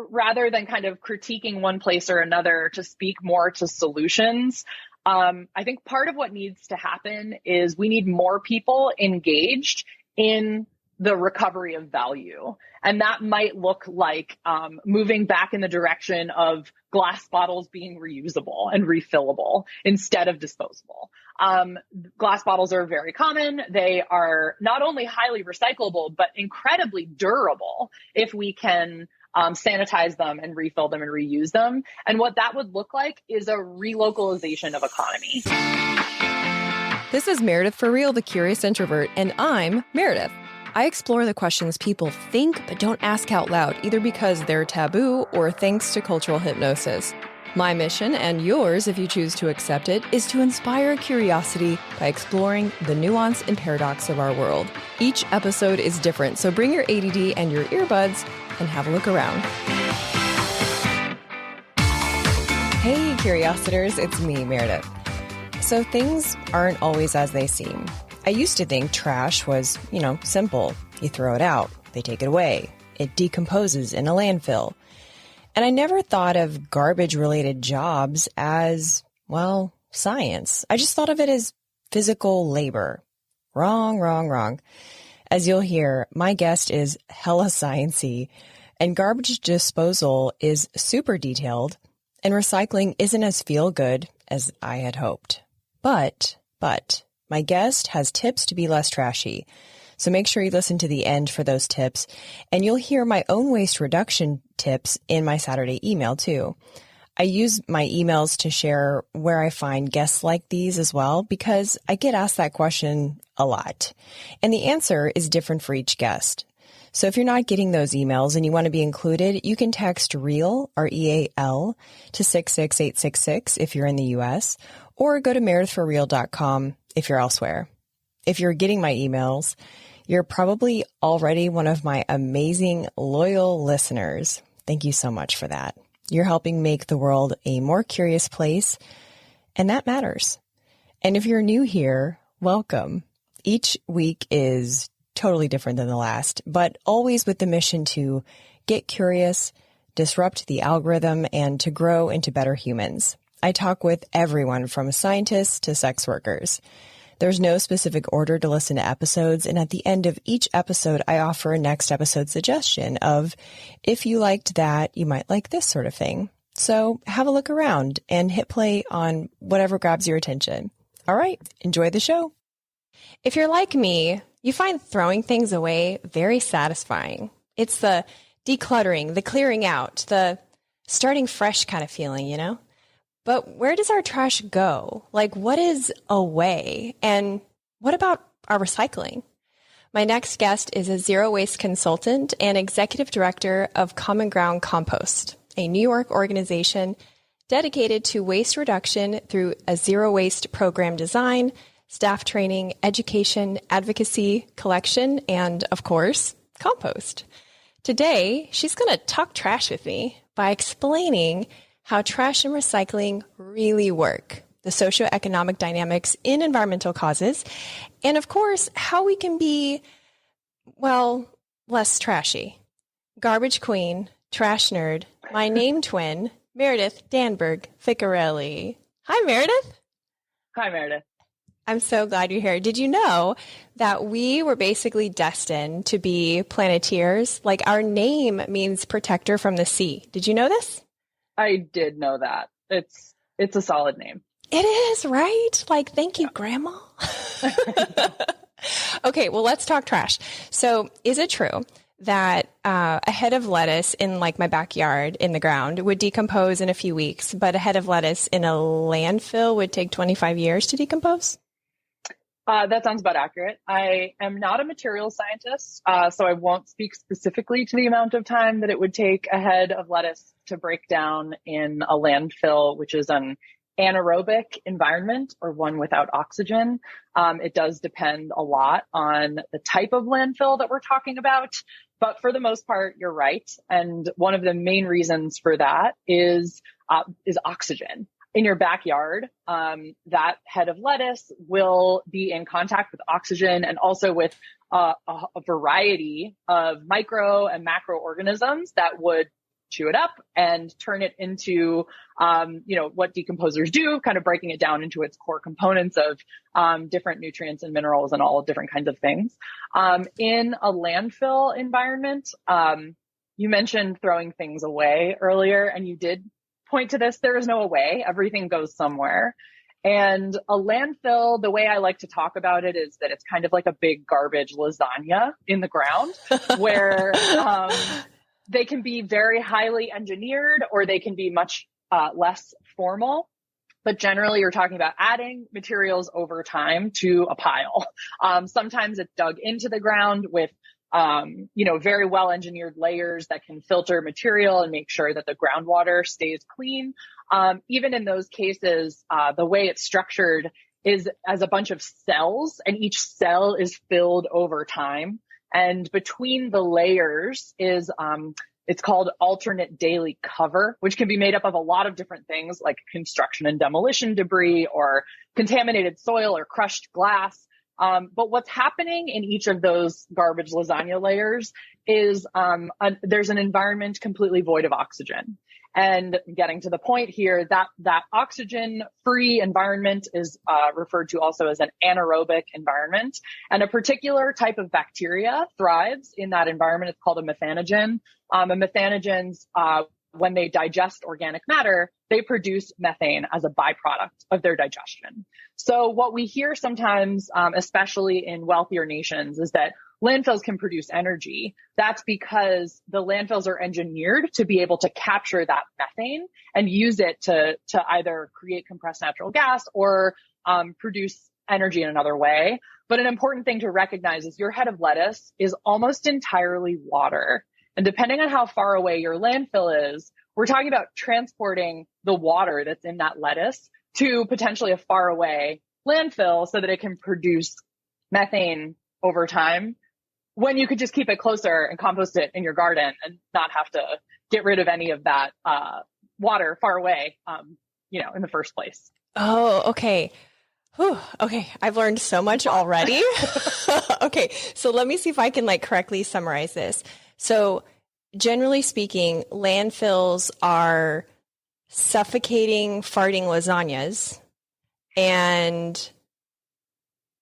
rather than kind of critiquing one place or another, to speak more to solutions, I think part of what needs to happen is we need more people engaged in the recovery of value. And that might look like moving back in the direction of glass bottles being reusable and refillable instead of disposable. Glass bottles are very common. They are not only highly recyclable, but incredibly durable if we can sanitize them and refill them and reuse them. And what that would look like is a relocalization of economy. This is Meredith For Real, the Curious Introvert, and I'm Meredith. I explore the questions people think but don't ask out loud, either because they're taboo or thanks to cultural hypnosis. My mission, and yours if you choose to accept it, is to inspire curiosity by exploring the nuance and paradox of our world. Each episode is different, so bring your ADD and your earbuds and have a look around. Hey, Curiositors, it's me, Meredith. So things aren't always as they seem. I used to think trash was, simple. You throw it out, they take it away. It decomposes in a landfill. And I never thought of garbage-related jobs as, science. I just thought of it as physical labor. Wrong. As you'll hear, my guest is hella sciencey, and garbage disposal is super detailed, and recycling isn't as feel-good as I had hoped. But, my guest has tips to be less trashy. So make sure you listen to the end for those tips. And you'll hear my own waste reduction tips in my Saturday email too. I use my emails to share where I find guests like these as well, because I get asked that question a lot. And the answer is different for each guest. So if you're not getting those emails and you want to be included, you can text REAL, REAL, to 66866 if you're in the US, or go to meredithforreal.com if you're elsewhere. If you're getting my emails, you're probably already one of my amazing, loyal listeners. Thank you so much for that. You're helping make the world a more curious place, and that matters. And if you're new here, welcome. Each week is totally different than the last, but always with the mission to get curious, disrupt the algorithm, and to grow into better humans. I talk with everyone from scientists to sex workers. There's no specific order to listen to episodes, and at the end of each episode, I offer a next episode suggestion of, if you liked that, you might like this sort of thing. So have a look around and hit play on whatever grabs your attention. All right, enjoy the show. If you're like me, you find throwing things away very satisfying. It's the decluttering, the clearing out, the starting fresh kind of feeling, But where does our trash go? Like, what is away? And what about our recycling? My next guest is a zero waste consultant and executive director of Common Ground Compost, a New York organization dedicated to waste reduction through a zero waste program design, staff training, education, advocacy, collection, and, of course, compost. Today, she's going to talk trash with me by explaining how trash and recycling really work, the socioeconomic dynamics in environmental causes, and of course, how we can be, less trashy. Garbage queen, trash nerd, my name twin, Meredith Danberg-Ficarelli. Hi, Meredith. Hi, Meredith. I'm so glad you're here. Did you know that we were basically destined to be planeteers? Like, our name means protector from the sea. Did you know this? I did know that. It's a solid name. It is, right? Like, thank you, Grandma. Okay, well, let's talk trash. So is it true that a head of lettuce in my backyard in the ground would decompose in a few weeks, but a head of lettuce in a landfill would take 25 years to decompose? That sounds about accurate. I am not a materials scientist, so I won't speak specifically to the amount of time that it would take a head of lettuce to break down in a landfill, which is an anaerobic environment or one without oxygen. It does depend a lot on the type of landfill that we're talking about, but for the most part, you're right. And one of the main reasons for that is oxygen. In your backyard, that head of lettuce will be in contact with oxygen and also with a variety of micro and macroorganisms that would chew it up and turn it into, what decomposers do, kind of breaking it down into its core components of different nutrients and minerals and all different kinds of things. In a landfill environment, you mentioned throwing things away earlier, and you did point to this. There is no away. Everything goes somewhere. And a landfill, the way I like to talk about it is that it's kind of like a big garbage lasagna in the ground where they can be very highly engineered or they can be much less formal. But generally, you're talking about adding materials over time to a pile. Sometimes it's dug into the ground with very well engineered layers that can filter material and make sure that the groundwater stays clean. Even in those cases, the way it's structured is as a bunch of cells, and each cell is filled over time. And between the layers is, it's called alternate daily cover, which can be made up of a lot of different things like construction and demolition debris or contaminated soil or crushed glass. But what's happening in each of those garbage lasagna layers is there's an environment completely void of oxygen. And getting to the point here, that oxygen-free environment is referred to also as an anaerobic environment. And a particular type of bacteria thrives in that environment. It's called a methanogen. And methanogens, when they digest organic matter, they produce methane as a byproduct of their digestion. So what we hear sometimes, especially in wealthier nations, is that landfills can produce energy. That's because the landfills are engineered to be able to capture that methane and use it to either create compressed natural gas or produce energy in another way. But an important thing to recognize is your head of lettuce is almost entirely water. And depending on how far away your landfill is, we're talking about transporting the water that's in that lettuce to potentially a far away landfill so that it can produce methane over time, when you could just keep it closer and compost it in your garden and not have to get rid of any of that water far away, in the first place. Oh, okay. Whew, okay. I've learned so much already. Okay. So let me see if I can correctly summarize this. So generally speaking, landfills are suffocating, farting lasagnas. And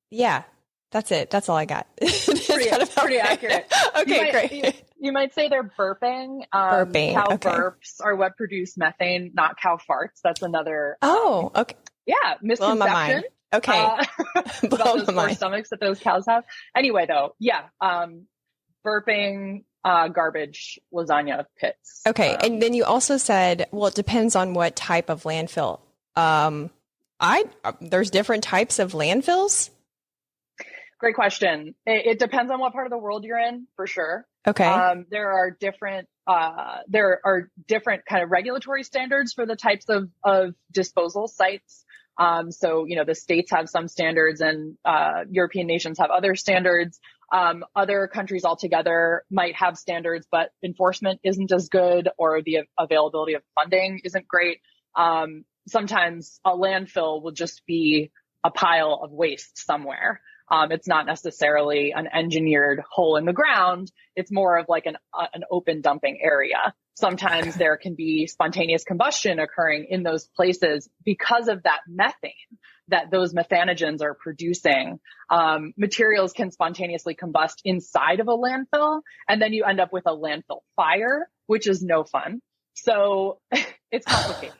yeah, that's it. That's all I got. Pretty accurate. Okay, great. You might say they're burping. Burping. Cow okay. burps are what produce methane, not cow farts. That's another. Okay. Yeah, misconception. Blow my mind. Okay. About those poor stomachs that those cows have. Anyway, though, yeah, burping garbage lasagna pits. Okay, and then you also said, well, it depends on what type of landfill. There's different types of landfills. Great question. It depends on what part of the world you're in, for sure. Okay. There are different kind of regulatory standards for the types of disposal sites. So, the states have some standards and European nations have other standards. Other countries altogether might have standards, but enforcement isn't as good or the availability of funding isn't great. Sometimes a landfill will just be a pile of waste somewhere. It's not necessarily an engineered hole in the ground. It's more of like an open dumping area. Sometimes there can be spontaneous combustion occurring in those places because of that methane that those methanogens are producing. Materials can spontaneously combust inside of a landfill, and then you end up with a landfill fire, which is no fun. So it's complicated.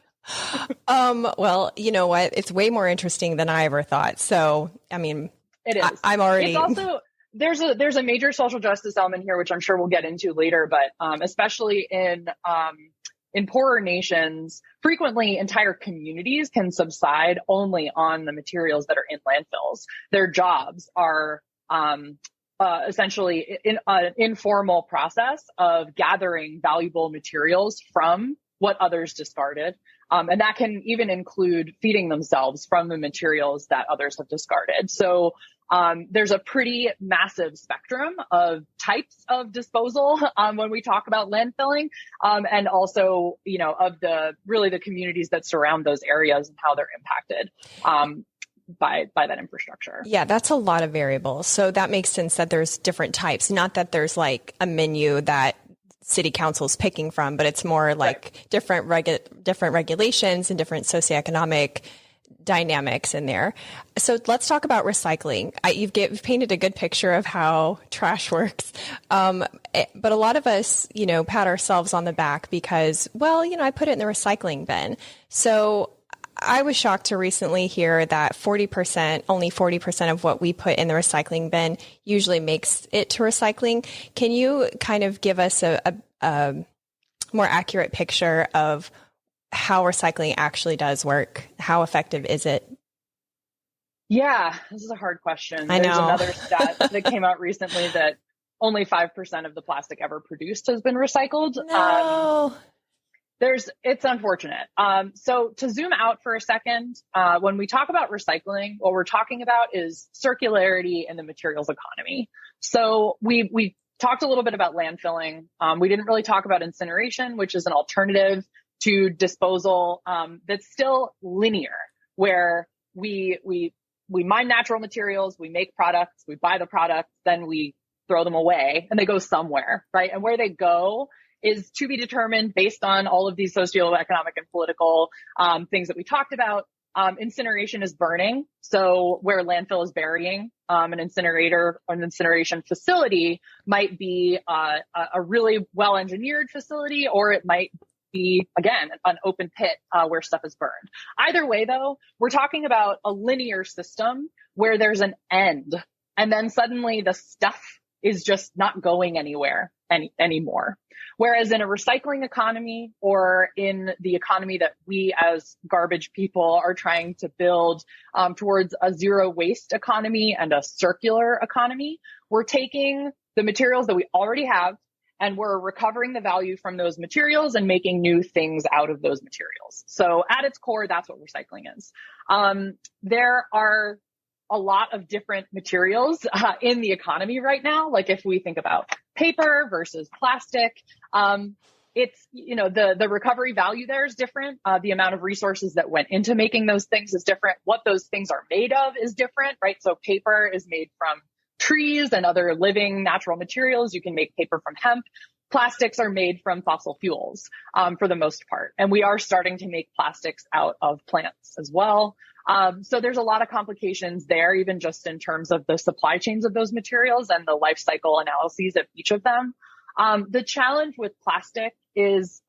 Well, you know what? It's way more interesting than I ever thought. So, I mean, it is. I'm already. It's also there's a major social justice element here, which I'm sure we'll get into later. But especially in poorer nations, frequently entire communities can subside only on the materials that are in landfills. Their jobs are essentially an informal process of gathering valuable materials from what others discarded. And that can even include feeding themselves from the materials that others have discarded. So there's a pretty massive spectrum of types of disposal when we talk about landfilling, and also, of the communities that surround those areas and how they're impacted by that infrastructure. Yeah, that's a lot of variables. So that makes sense that there's different types, not that there's like a menu that city council's picking from, but it's more like different regulations and different socioeconomic dynamics in there. So let's talk about recycling. You've painted a good picture of how trash works. But a lot of us, pat ourselves on the back because, well, I put it in the recycling bin. So I was shocked to recently hear that only 40% of what we put in the recycling bin usually makes it to recycling. Can you kind of give us a more accurate picture of how recycling actually does work? How effective is it? Yeah, this is a hard question. I know. There's another stat that came out recently that only 5% of the plastic ever produced has been recycled. No. It's unfortunate. So to zoom out for a second, when we talk about recycling, what we're talking about is circularity in the materials economy. So we talked a little bit about landfilling. We didn't really talk about incineration, which is an alternative to disposal that's still linear, where we mine natural materials, we make products, we buy the products, then we throw them away and they go somewhere, right? And where they go is to be determined based on all of these socioeconomic and political things that we talked about. Incineration is burning. So where landfill is burying, an incinerator or an incineration facility might be a really well-engineered facility, or it might be, again, an open pit where stuff is burned. Either way, though, we're talking about a linear system where there's an end, and then suddenly the stuff is just not going anywhere anymore. Whereas in a recycling economy, or in the economy that we as garbage people are trying to build towards a zero waste economy and a circular economy, we're taking the materials that we already have and we're recovering the value from those materials and making new things out of those materials. So at its core, that's what recycling is. There are a lot of different materials in the economy right now. Like if we think about paper versus plastic, it's, the recovery value there is different. The amount of resources that went into making those things is different. What those things are made of is different, right? So paper is made from trees and other living natural materials. You can make paper from hemp. Plastics are made from fossil fuels for the most part. And we are starting to make plastics out of plants as well. So there's a lot of complications there, even just in terms of the supply chains of those materials and the life cycle analyses of each of them. The challenge with plastic is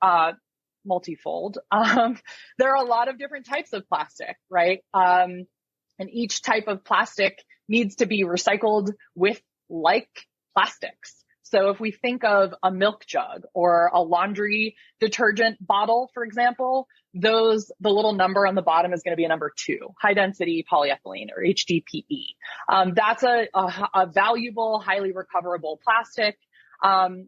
multifold. There are a lot of different types of plastic, right? And each type of plastic needs to be recycled with like plastics. So if we think of a milk jug or a laundry detergent bottle, for example, the little number on the bottom is going to be a number 2, high density polyethylene or HDPE. That's a valuable, highly recoverable plastic.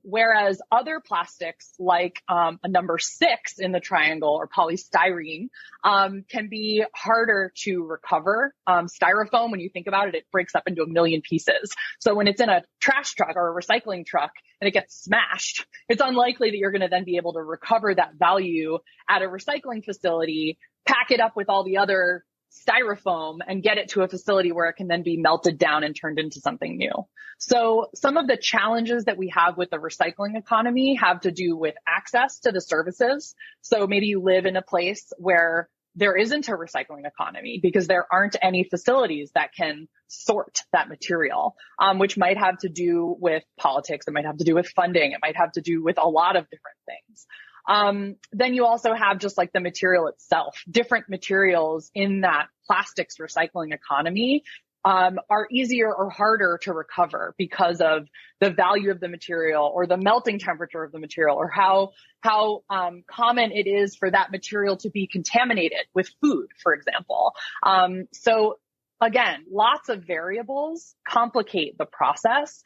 Whereas other plastics like a number 6 in the triangle or polystyrene can be harder to recover. Styrofoam, when you think about it, it breaks up into a million pieces. So when it's in a trash truck or a recycling truck and it gets smashed, it's unlikely that you're going to then be able to recover that value at a recycling facility, pack it up with all the other styrofoam and get it to a facility where it can then be melted down and turned into something new. So some of the challenges that we have with the recycling economy have to do with access to the services. So maybe you live in a place where there isn't a recycling economy because there aren't any facilities that can sort that material, which might have to do with politics. It might have to do with funding. It might have to do with a lot of different things. Then you also have just like the material itself. Different materials in that plastics recycling economy are easier or harder to recover because of the value of the material or the melting temperature of the material or how common it is for that material to be contaminated with food, for example. So again, lots of variables complicate the process.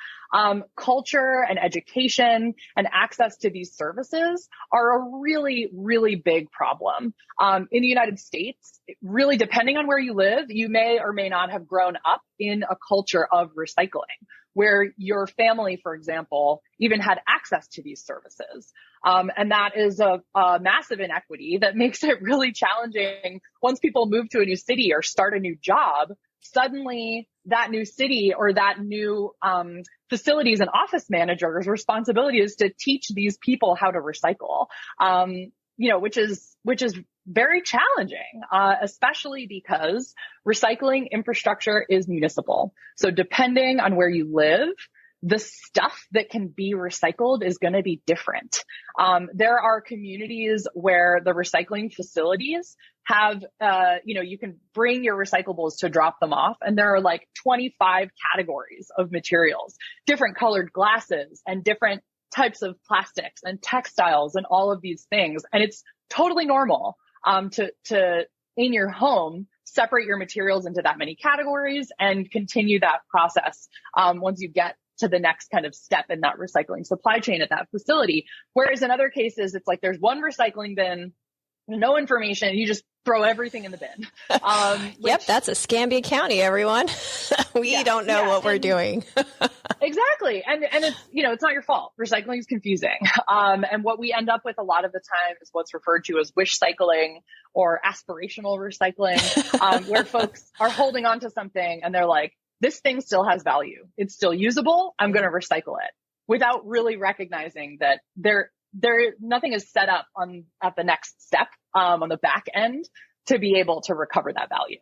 Culture and education and access to these services are a really, really big problem. In the United States, really depending on where you live, you may or may not have grown up in a culture of recycling, where your family, for example, even had access to these services. And that is a massive inequity that makes it really challenging once people move to a new city or start a new job. Suddenly, that new city or that new facilities and office manager's responsibility is to teach these people how to recycle, which is very challenging, especially because recycling infrastructure is municipal. So depending on where you live, the stuff that can be recycled is going to be different. There are communities where the recycling facilities have, you can bring your recyclables to drop them off. And there are like 25 categories of materials, different colored glasses and different types of plastics and textiles and all of these things. And it's totally normal to in your home, separate your materials into that many categories and continue that process once you get to the next kind of step in that recycling supply chain at that facility. Whereas in other cases, it's like there's one recycling bin, no information, you just throw everything in the bin. Yep, that's Escambia County, everyone. We don't know what we're doing. Exactly. And it's, it's not your fault. Recycling is confusing. And what we end up with a lot of the time is what's referred to as wish cycling or aspirational recycling, where folks are holding on to something and they're like, this thing still has value. It's still usable. I'm going to recycle it without really recognizing that nothing is set up at the next step, on the back end to be able to recover that value.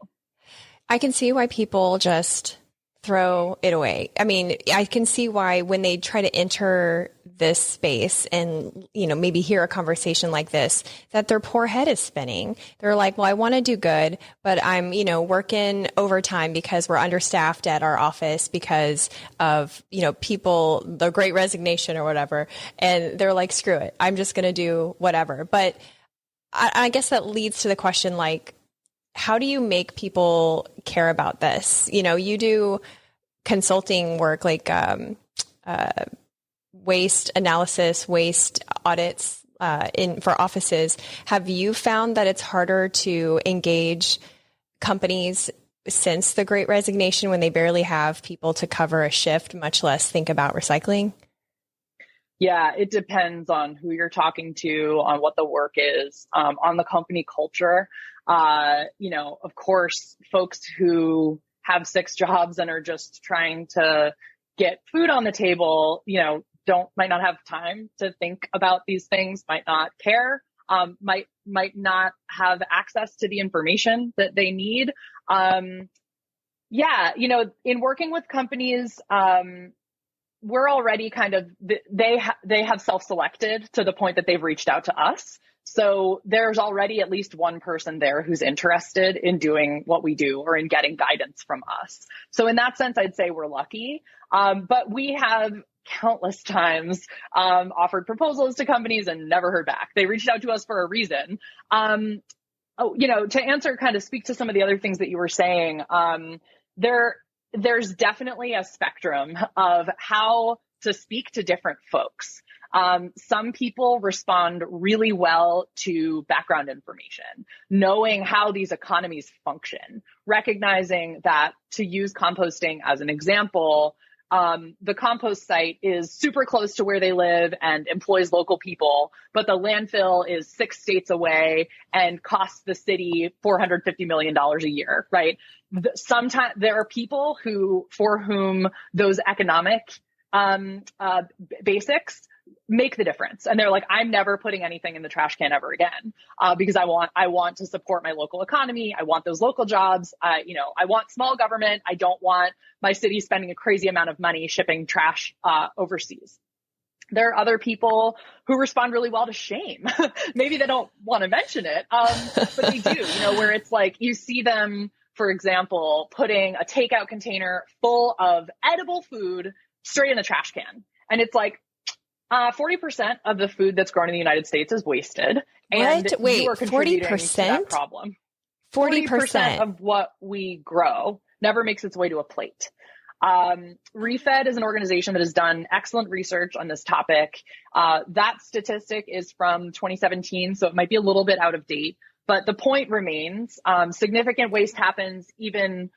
I can see why people just throw it away. I mean, I can see why when they try to enter this space and, maybe hear a conversation like this, that their poor head is spinning. They're like, well, I want to do good, but I'm, working overtime because we're understaffed at our office because of, people, the Great Resignation or whatever. And they're like, screw it. I'm just going to do whatever. But I guess that leads to the question, like, how do you make people care about this? You do consulting work like waste analysis, waste audits for offices. Have you found that it's harder to engage companies since the Great Resignation when they barely have people to cover a shift, much less think about recycling? Yeah, it depends on who you're talking to, on what the work is, on the company culture. Of course, folks who have 6 jobs and are just trying to get food on the table, might not have time to think about these things, might not care, might not have access to the information that they need. In working with companies, we're already kind of, they have self-selected to the point that they've reached out to us. So there's already at least one person there who's interested in doing what we do or in getting guidance from us. So in that sense, I'd say we're lucky. But we have countless times offered proposals to companies and never heard back. They reached out to us for a reason. To speak to some of the other things that you were saying, there's definitely a spectrum of how to speak to different folks. Some people respond really well to background information, knowing how these economies function, recognizing that, to use composting as an example, the compost site is super close to where they live and employs local people, but the landfill is 6 states away and costs the city $450 million a year, right? Sometimes there are people for whom those economic basics make the difference. And they're like, I'm never putting anything in the trash can ever again, because I want to support my local economy. I want those local jobs. I want small government. I don't want my city spending a crazy amount of money shipping trash overseas. There are other people who respond really well to shame. Maybe they don't want to mention it, but they do, where it's like you see them, for example, putting a takeout container full of edible food straight in the trash can. And it's like, 40% of the food that's grown in the United States is wasted. And you are contributing 40%? To that problem. 40% of what we grow never makes its way to a plate. Refed is an organization that has done excellent research on this topic. That statistic is from 2017, so it might be a little bit out of date. But the point remains, significant waste happens even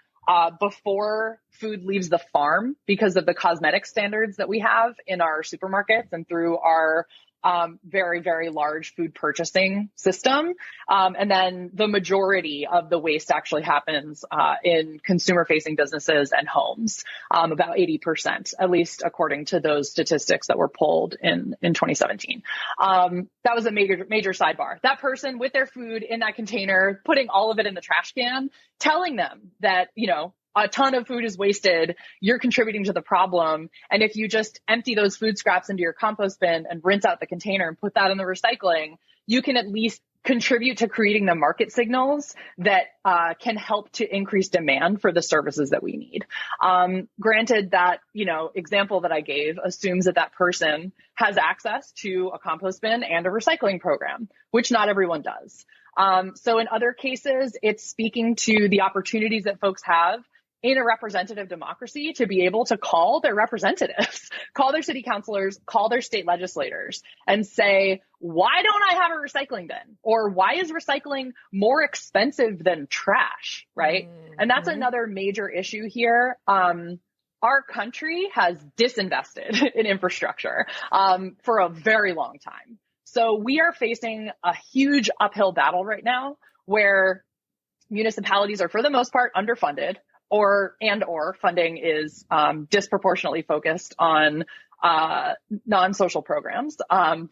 before food leaves the farm because of the cosmetic standards that we have in our supermarkets and through our very, very large food purchasing system. And then the majority of the waste actually happens in consumer-facing businesses and homes, about 80%, at least according to those statistics that were pulled in 2017. That was a major sidebar. That person with their food in that container, putting all of it in the trash can, telling them that, a ton of food is wasted, you're contributing to the problem. And if you just empty those food scraps into your compost bin and rinse out the container and put that in the recycling, you can at least contribute to creating the market signals that can help to increase demand for the services that we need. Granted that, example that I gave assumes that person has access to a compost bin and a recycling program, which not everyone does. So in other cases, it's speaking to the opportunities that folks have in a representative democracy to be able to call their representatives, call their city councilors, call their state legislators and say, why don't I have a recycling bin? Or why is recycling more expensive than trash, right? Mm-hmm. And that's another major issue here. Our country has disinvested in infrastructure for a very long time. So we are facing a huge uphill battle right now where municipalities are, for the most part, underfunded, or funding is disproportionately focused on non-social programs,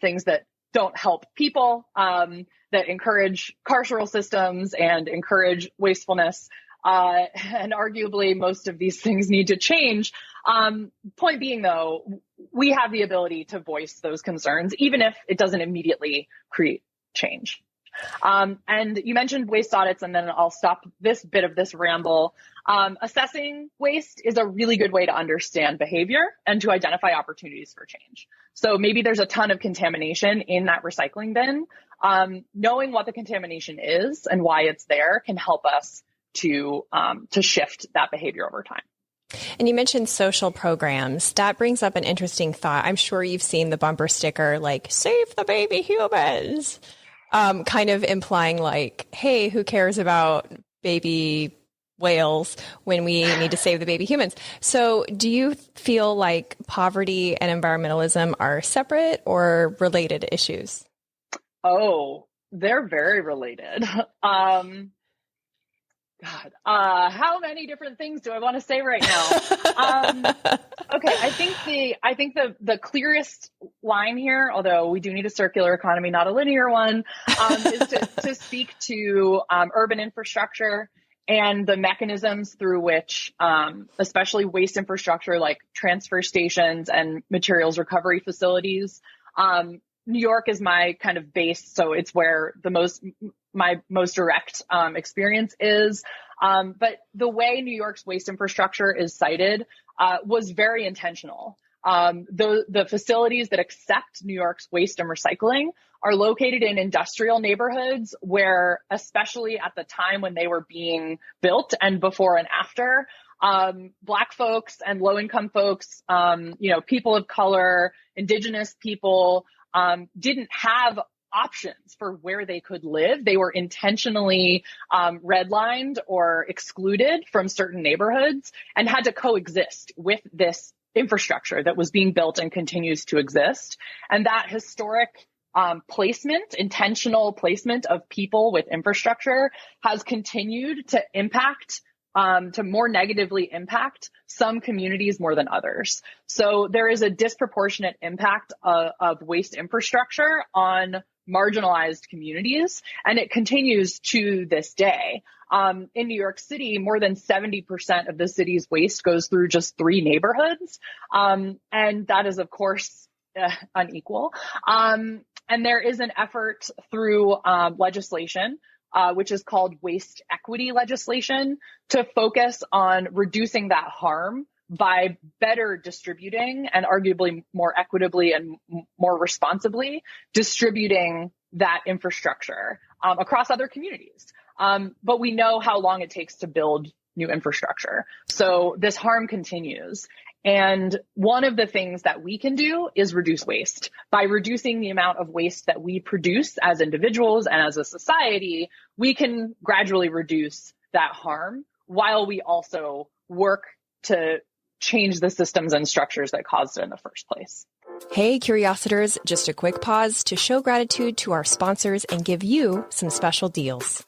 things that don't help people, that encourage carceral systems and encourage wastefulness. And arguably, most of these things need to change. Point being, though, we have the ability to voice those concerns, even if it doesn't immediately create change. And you mentioned waste audits, and then I'll stop this bit of this ramble. Assessing waste is a really good way to understand behavior and to identify opportunities for change. So maybe there's a ton of contamination in that recycling bin. Knowing what the contamination is and why it's there can help us to shift that behavior over time. And you mentioned social programs. That brings up an interesting thought. I'm sure you've seen the bumper sticker, like, save the baby humans, kind of implying like, hey, who cares about baby whales when we need to save the baby humans? So do you feel like poverty and environmentalism are separate or related issues? Oh, they're very related. God, how many different things do I want to say right now? Okay, I think the clearest line here, although we do need a circular economy, not a linear one, is to speak to urban infrastructure and the mechanisms through which, especially waste infrastructure like transfer stations and materials recovery facilities. New York is my kind of base, so it's where my most direct experience is. But the way New York's waste infrastructure is cited was very intentional. The facilities that accept New York's waste and recycling are located in industrial neighborhoods where, especially at the time when they were being built and before and after, Black folks and low-income folks, people of color, Indigenous people, didn't have options for where they could live. They were intentionally redlined or excluded from certain neighborhoods and had to coexist with this infrastructure that was being built and continues to exist. And that historic intentional placement of people with infrastructure has continued to to more negatively impact some communities more than others. So there is a disproportionate impact of waste infrastructure on marginalized communities, and it continues to this day. In New York City, more than 70% of the city's waste goes through just 3 neighborhoods. And that is, of course, unequal. And there is an effort through legislation, which is called waste equity legislation, to focus on reducing that harm by better distributing and arguably more equitably and more responsibly distributing that infrastructure across other communities. But we know how long it takes to build new infrastructure. So this harm continues. And one of the things that we can do is reduce waste. By reducing the amount of waste that we produce as individuals and as a society, we can gradually reduce that harm while we also work to change the systems and structures that caused it in the first place. Hey, Curiositors, just a quick pause to show gratitude to our sponsors and give you some special deals.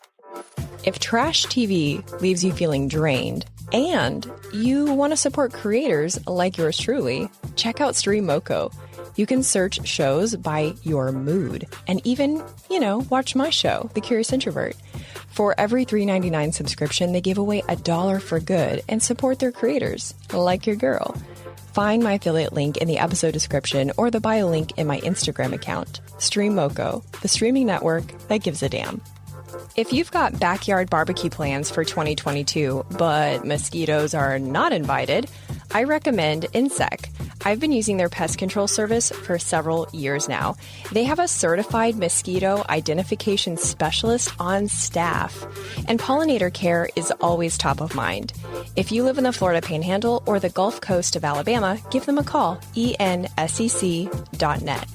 If trash TV leaves you feeling drained and you want to support creators like yours truly, check out Stream MoCo. You can search shows by your mood and even, watch my show, The Curious Introvert. For every $3.99 subscription, they give away $1 for good and support their creators, like your girl. Find my affiliate link in the episode description or the bio link in my Instagram account. Stream MoCo, the streaming network that gives a damn. If you've got backyard barbecue plans for 2022, but mosquitoes are not invited, I recommend Insect. I've been using their pest control service for several years now. They have a certified mosquito identification specialist on staff, and pollinator care is always top of mind. If you live in the Florida Panhandle or the Gulf Coast of Alabama, give them a call, ensec.net.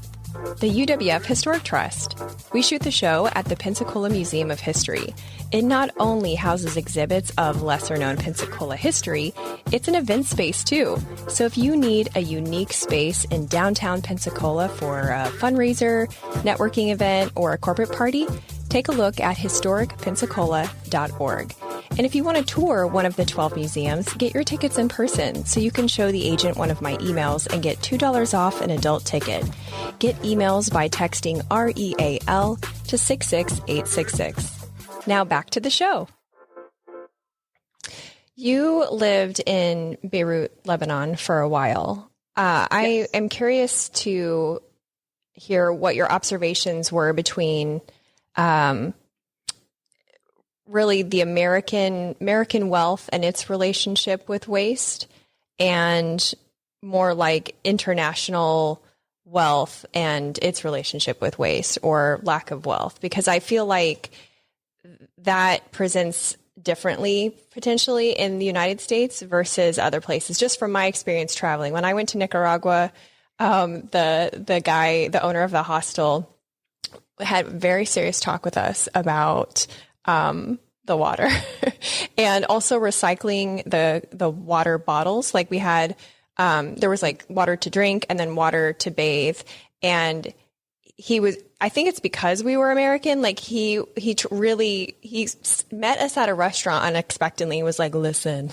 The UWF Historic Trust. We shoot the show at the Pensacola Museum of History. It not only houses exhibits of lesser-known Pensacola history, it's an event space too. So if you need a unique space in downtown Pensacola for a fundraiser, networking event, or a corporate party, take a look at historicpensacola.org. And if you want to tour one of the 12 museums, get your tickets in person so you can show the agent one of my emails and get $2 off an adult ticket. Get emails by texting REAL to 66866. Now back to the show. You lived in Beirut, Lebanon for a while. I am curious to hear what your observations were between really the American wealth and its relationship with waste, and more like international wealth and its relationship with waste or lack of wealth, because I feel like that presents differently potentially in the United States versus other places. Just from my experience traveling, when I went to Nicaragua, the owner of the hostel had very serious talk with us about the water and also recycling the water bottles. Like we had, there was like water to drink and then water to bathe. And I think it's because we were American. Like he met us at a restaurant unexpectedly. He was like, listen,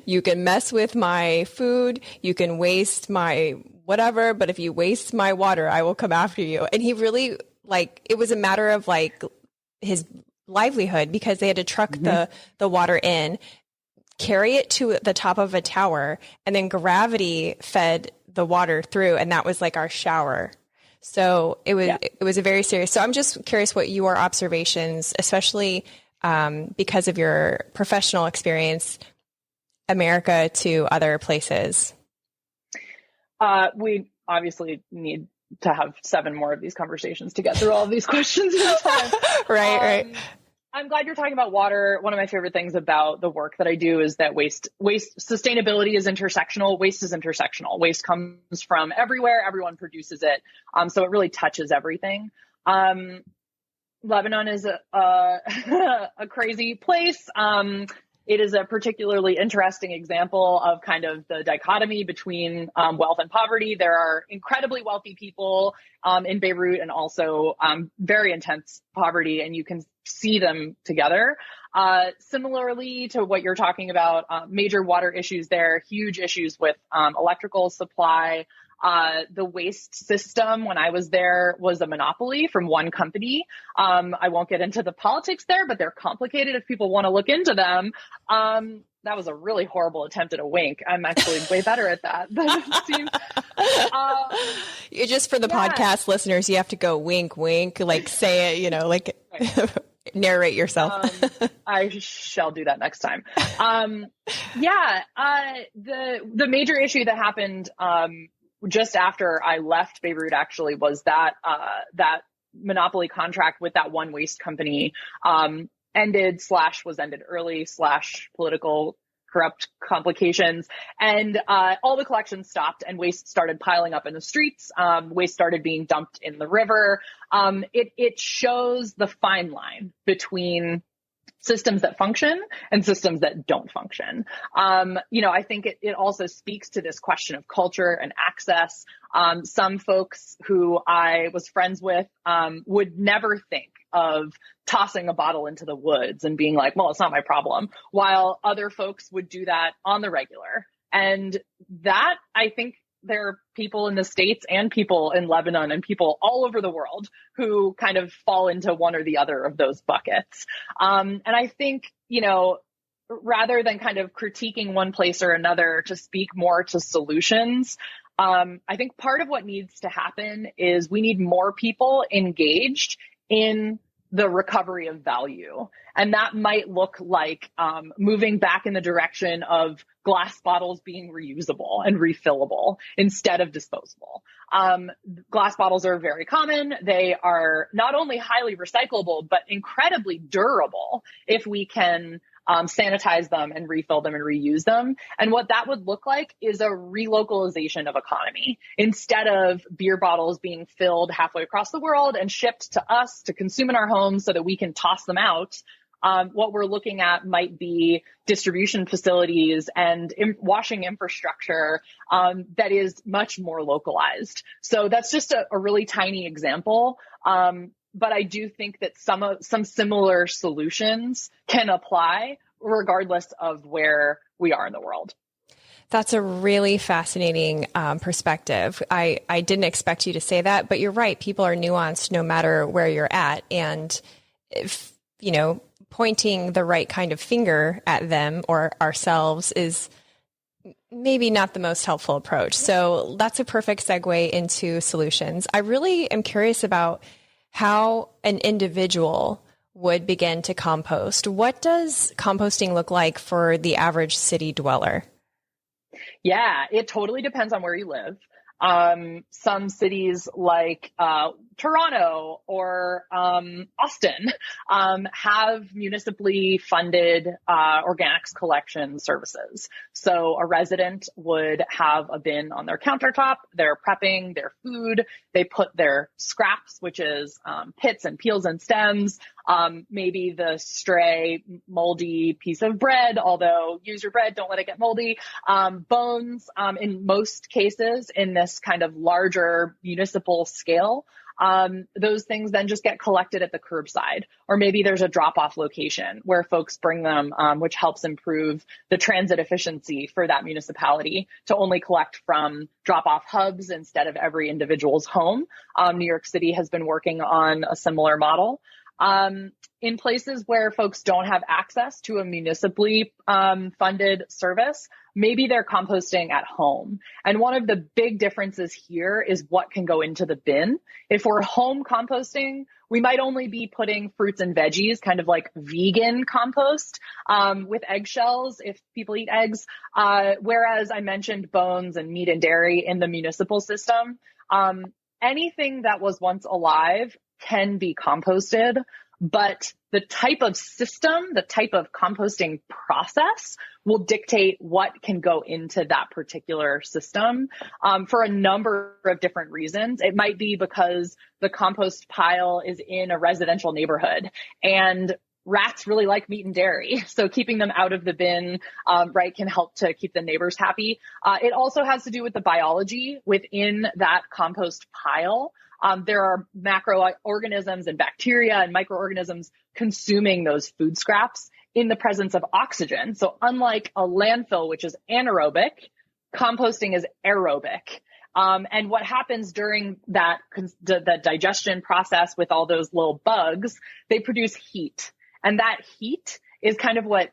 you can mess with my food, you can waste my whatever, but if you waste my water, I will come after you. And he really, like, it was a matter of like his livelihood, because they had to truck the water in, carry it to the top of a tower, and then gravity fed the water through. And that was like our shower. So it was a very serious. So I'm just curious what your observations, especially because of your professional experience, America to other places. We obviously need to have 7 more of these conversations to get through all of these questions at a time. Right. I'm glad you're talking about water. One of my favorite things about the work that I do is that waste sustainability is intersectional. Waste is intersectional. Waste comes from everywhere. Everyone produces it. So it really touches everything. Lebanon is a crazy place. It is a particularly interesting example of kind of the dichotomy between wealth and poverty. There are incredibly wealthy people in Beirut and also very intense poverty, and you can see them together. Similarly to what you're talking about, major water issues there, huge issues with electrical supply. The waste system when I was there was a monopoly from one company. I won't get into the politics there, but they're complicated if people want to look into them. That was a really horrible attempt at a wink. I'm actually way better at that than it seems. Just for the podcast listeners, you have to go wink, wink, like say it, like right. Narrate yourself. I shall do that next time. The major issue that happened just after I left Beirut actually was that that monopoly contract with that one waste company ended / was ended early / political corrupt complications. And all the collections stopped and waste started piling up in the streets. Waste started being dumped in the river. It shows the fine line between systems that function and systems that don't function. I think it also speaks to this question of culture and access. Some folks who I was friends with would never think of tossing a bottle into the woods and being like, well, it's not my problem, while other folks would do that on the regular. And that, I think, there are people in the States and people in Lebanon and people all over the world who kind of fall into one or the other of those buckets. And I think, rather than kind of critiquing one place or another, to speak more to solutions, I think part of what needs to happen is we need more people engaged in the recovery of value. And that might look like moving back in the direction of glass bottles being reusable and refillable instead of disposable. Glass bottles are very common. They are not only highly recyclable, but incredibly durable if we can sanitize them and refill them and reuse them. And what that would look like is a relocalization of economy. Instead of beer bottles being filled halfway across the world and shipped to us to consume in our homes so that we can toss them out, what we're looking at might be distribution facilities and washing infrastructure that is much more localized. So that's just a really tiny example. But I do think that some similar solutions can apply regardless of where we are in the world. That's a really fascinating perspective. I didn't expect you to say that, but you're right. People are nuanced no matter where you're at. And if, pointing the right kind of finger at them or ourselves is maybe not the most helpful approach. So that's a perfect segue into solutions. I really am curious about how an individual would begin to compost. What does composting look like for the average city dweller? Yeah, it totally depends on where you live. Some cities like Toronto or Austin have municipally funded organics collection services. So a resident would have a bin on their countertop. They're prepping their food. They put their scraps, which is pits and peels and stems, maybe the stray moldy piece of bread, although use your bread, don't let it get moldy, bones, in most cases in this kind of larger municipal scale. Those things then just get collected at the curbside, or maybe there's a drop-off location where folks bring them, which helps improve the transit efficiency for that municipality to only collect from drop-off hubs instead of every individual's home. New York City has been working on a similar model. In places where folks don't have access to a municipally funded service, maybe they're composting at home. And one of the big differences here is what can go into the bin. If we're home composting, we might only be putting fruits and veggies, kind of like vegan compost, with eggshells if people eat eggs. Whereas I mentioned bones and meat and dairy in the municipal system, anything that was once alive can be composted, but the type of system, the type of composting process will dictate what can go into that particular system for a number of different reasons. It might be because the compost pile is in a residential neighborhood and rats really like meat and dairy. So keeping them out of the bin, can help to keep the neighbors happy. It also has to do with the biology within that compost pile. There are macroorganisms and bacteria and microorganisms consuming those food scraps in the presence of oxygen. So unlike a landfill, which is anaerobic, composting is aerobic. And what happens during the digestion process with all those little bugs, they produce heat. And that heat is kind of what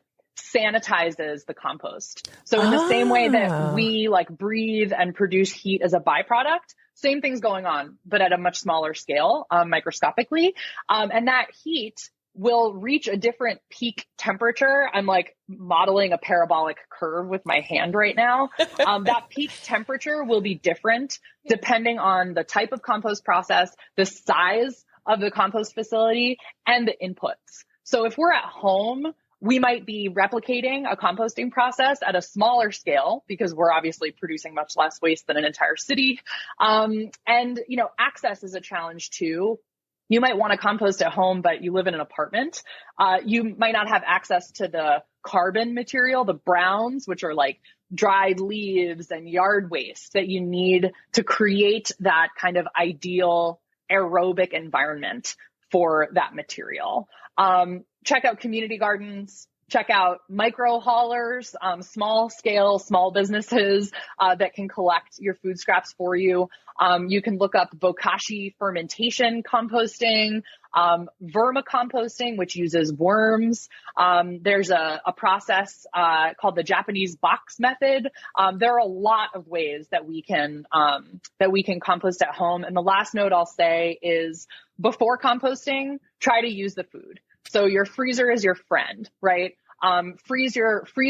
sanitizes the compost. So in the same way that we breathe and produce heat as a byproduct, same thing's going on, but at a much smaller scale, microscopically. And that heat will reach a different peak temperature. I'm modeling a parabolic curve with my hand right now. That peak temperature will be different depending on the type of compost process, the size of the compost facility, and the inputs. So if we're at home, we might be replicating a composting process at a smaller scale because we're obviously producing much less waste than an entire city. And access is a challenge too. You might want to compost at home, but you live in an apartment. You might not have access to the carbon material, the browns, which are like dried leaves and yard waste that you need to create that kind of ideal aerobic environment for that material. Check out community gardens. Check out micro haulers, small scale, small businesses that can collect your food scraps for you. You can look up bokashi fermentation composting, vermicomposting, which uses worms. There's a process called the Japanese box method. There are a lot of ways that we can compost at home. And the last note I'll say is before composting, try to use the food. So your freezer is your friend, right? Freeze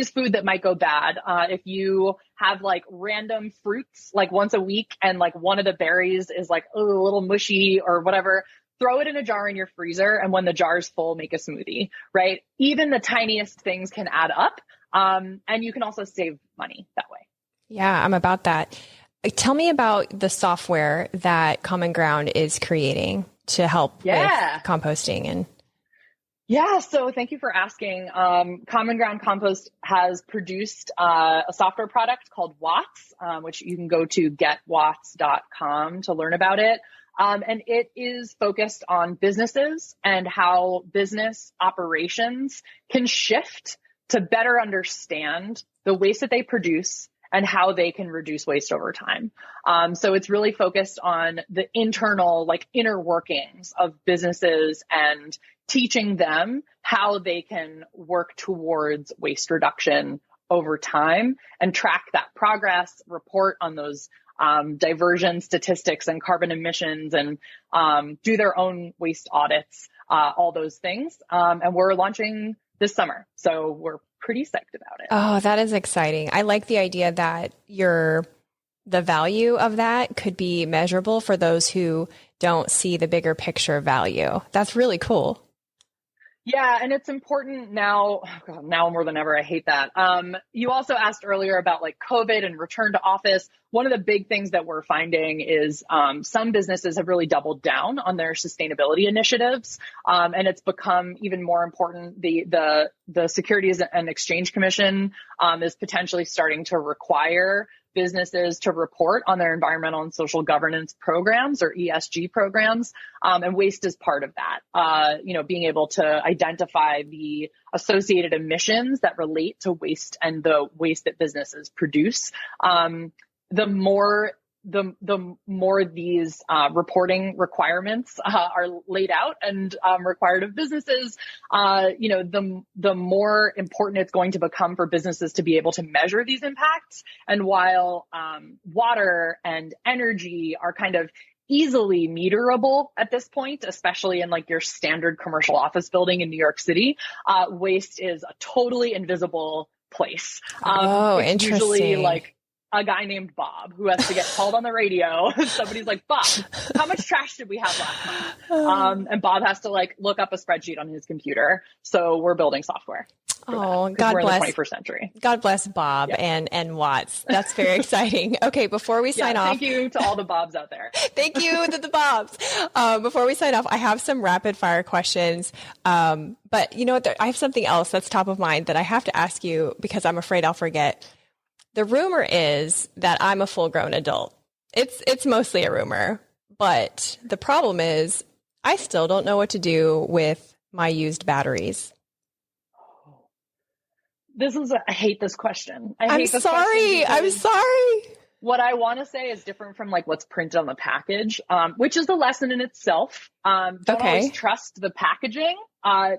food that might go bad. If you have like random fruits, like once a week, and like one of the berries is like a little mushy or whatever, throw it in a jar in your freezer. And when the jar is full, make a smoothie, right? Even the tiniest things can add up. And you can also save money that way. Yeah, I'm about that. Tell me about the software that Common Ground is creating to help with composting and Yeah, so thank you for asking. Common Ground Compost has produced a software product called Watts, which you can go to getwatts.com to learn about it. And it is focused on businesses and how business operations can shift to better understand the waste that they produce and how they can reduce waste over time. So it's really focused on the internal, like inner workings of businesses and teaching them how they can work towards waste reduction over time and track that progress, report on those diversion statistics and carbon emissions, and do their own waste audits, all those things. And we're launching this summer. So we're pretty psyched about it. Oh, that is exciting. I like the idea that the value of that could be measurable for those who don't see the bigger picture value. That's really cool. Yeah, and it's important now, now more than ever. I hate that. You also asked earlier about like COVID and return to office. One of the big things that we're finding is some businesses have really doubled down on their sustainability initiatives, and it's become even more important. The Securities and Exchange Commission is potentially starting to require businesses to report on their environmental and social governance programs, or ESG programs. And waste is part of that. Being able to identify the associated emissions that relate to waste and the waste that businesses produce. The more these reporting requirements are laid out and required of businesses, the more important it's going to become for businesses to be able to measure these impacts. And while water and energy are kind of easily meterable at this point, especially in like your standard commercial office building in New York City, waste is a totally invisible place. It's interesting. Usually like a guy named Bob who has to get called on the radio. Somebody's like, Bob, how much trash did we have last month? And Bob has to like look up a spreadsheet on his computer. So we're building software. Oh, God bless. We're in the 21st century. God bless Bob and Watts. That's very exciting. Okay, before we sign off. Thank you to all the Bobs out there. Thank you to the Bobs. Before we sign off, I have some rapid fire questions. But you know what? I have something else that's top of mind that I have to ask you because I'm afraid I'll forget. The rumor is that I'm a full-grown adult. It's mostly a rumor, but the problem is I still don't know what to do with my used batteries. I hate this question. I'm sorry. What I want to say is different from like what's printed on the package, which is a lesson in itself. Don't always trust the packaging.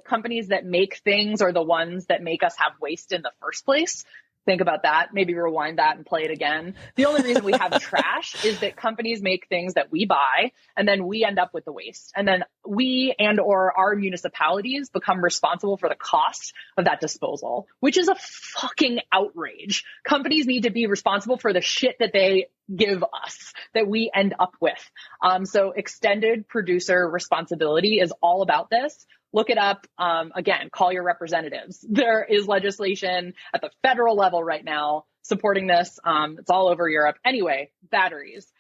Companies that make things are the ones that make us have waste in the first place. Think about that. Maybe rewind that and play it again. The only reason we have trash is that companies make things that we buy and then we end up with the waste. And then we or our municipalities become responsible for the cost of that disposal, which is a fucking outrage. Companies need to be responsible for the shit that they give us, that we end up with. So extended producer responsibility is all about this. Look it up. Again, call your representatives. There is legislation at the federal level right now supporting this. It's all over Europe. Anyway, batteries.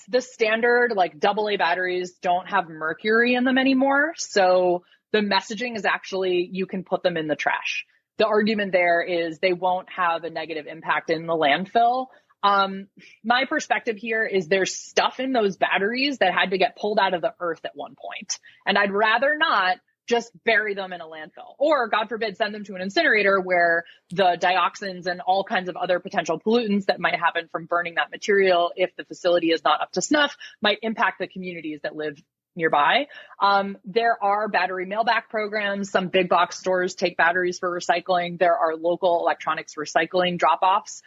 the standard like AA batteries don't have mercury in them anymore. So the messaging is actually, you can put them in the trash. The argument there is they won't have a negative impact in the landfill. My perspective here is there's stuff in those batteries that had to get pulled out of the earth at one point. And I'd rather not just bury them in a landfill, or God forbid, send them to an incinerator where the dioxins and all kinds of other potential pollutants that might happen from burning that material, if the facility is not up to snuff, might impact the communities that live nearby. There are battery mailback programs. Some big box stores take batteries for recycling. There are local electronics recycling drop-offs.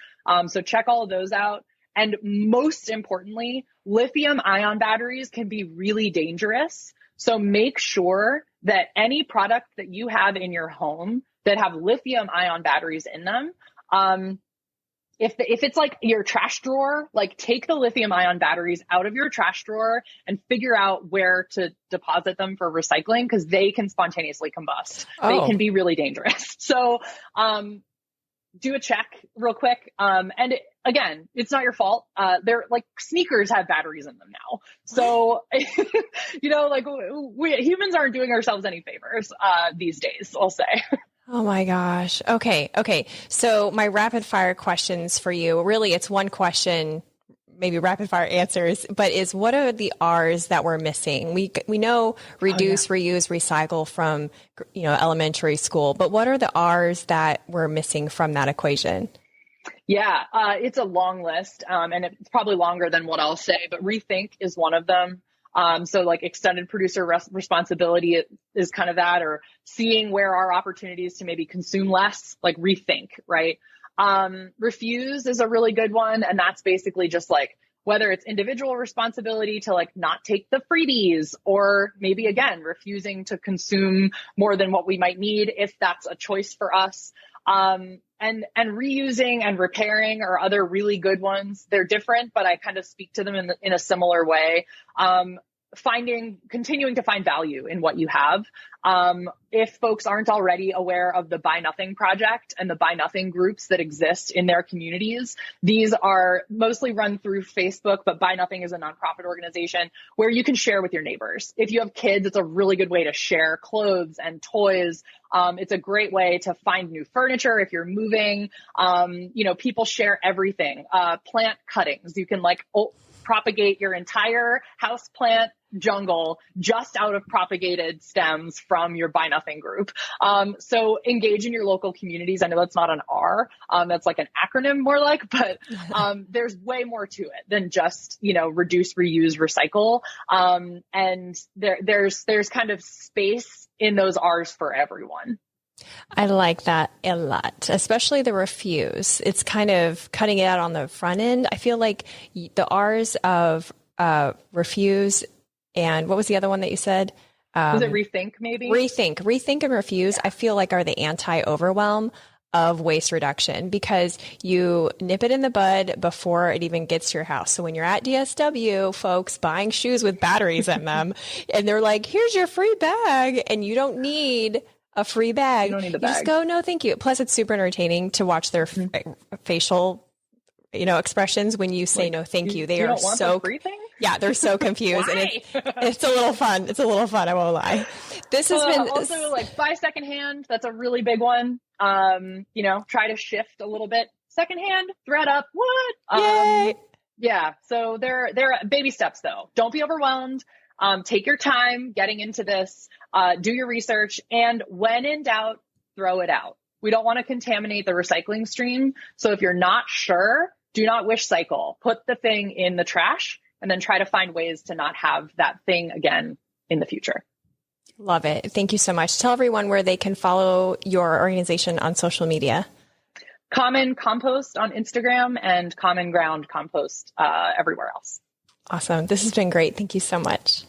So check all of those out. And most importantly, lithium ion batteries can be really dangerous. So make sure that any product that you have in your home that have lithium ion batteries in them, if it's like your trash drawer, like take the lithium ion batteries out of your trash drawer and figure out where to deposit them for recycling, because they can spontaneously combust. They can be really dangerous. So do a check real quick. Again, it's not your fault. They're like, sneakers have batteries in them now. So, like we humans aren't doing ourselves any favors these days, I'll say. Oh my gosh. Okay. So my rapid fire questions for you, really it's one question, maybe rapid fire answers, but is what are the R's that we're missing? We know reduce, reuse, recycle from, elementary school, but what are the R's that we're missing from that equation? Yeah, it's a long list, and it's probably longer than what I'll say, but rethink is one of them. So like extended producer responsibility is kind of that, or seeing where our opportunities to maybe consume less, like rethink, right? Refuse is a really good one. And that's basically just like, whether it's individual responsibility to like not take the freebies, or maybe again, refusing to consume more than what we might need if that's a choice for us. And reusing and repairing are other really good ones. They're different, but I kind of speak to them in a similar way. Continuing to find value in what you have. If folks aren't already aware of the Buy Nothing Project and the Buy Nothing groups that exist in their communities, these are mostly run through Facebook, but Buy Nothing is a nonprofit organization where you can share with your neighbors. If you have kids, it's a really good way to share clothes and toys. It's a great way to find new furniture if you're moving. People share everything. Plant cuttings. You can propagate your entire house plant jungle just out of propagated stems from your Buy Nothing group. So engage in your local communities. I know that's not an R. That's like an acronym more like, but there's way more to it than just, reduce, reuse, recycle. And there's kind of space in those R's for everyone. I like that a lot, especially the refuse. It's kind of cutting it out on the front end. I feel like the R's of refuse, and what was the other one that you said? Was it rethink maybe? Rethink and refuse, yeah. I feel like are the anti-overwhelm of waste reduction, because you nip it in the bud before it even gets to your house. So when you're at DSW, folks buying shoes with batteries in them, and they're like, here's your free bag, and you don't need a free bag. You don't need the bag. You just go, no, thank you. Plus, it's super entertaining to watch their facial, expressions when you say no, thank you. They you are don't want so the free thing? Yeah, they're so confused, and it's a little fun. It's a little fun. I won't lie. This has been also like buy secondhand. That's a really big one. Try to shift a little bit. Secondhand, thread up. What? Yay! Yeah. So they're baby steps though. Don't be overwhelmed. Take your time getting into this. Do your research, and when in doubt, throw it out. We don't want to contaminate the recycling stream. So if you're not sure, do not wish cycle. Put the thing in the trash and then try to find ways to not have that thing again in the future. Love it. Thank you so much. Tell everyone where they can follow your organization on social media. Common Compost on Instagram and Common Ground Compost everywhere else. Awesome. This has been great. Thank you so much.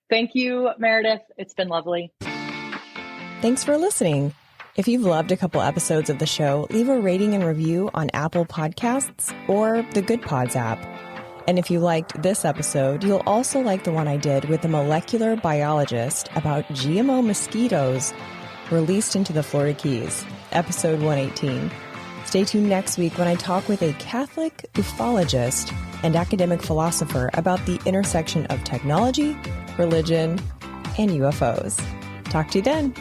Thank you, Meredith. It's been lovely. Thanks for listening. If you've loved a couple episodes of the show, leave a rating and review on Apple Podcasts or the Good Pods app. And if you liked this episode, you'll also like the one I did with a molecular biologist about GMO mosquitoes released into the Florida Keys, episode 118. Stay tuned next week when I talk with a Catholic ufologist and academic philosopher about the intersection of technology, religion, and UFOs. Talk to you then.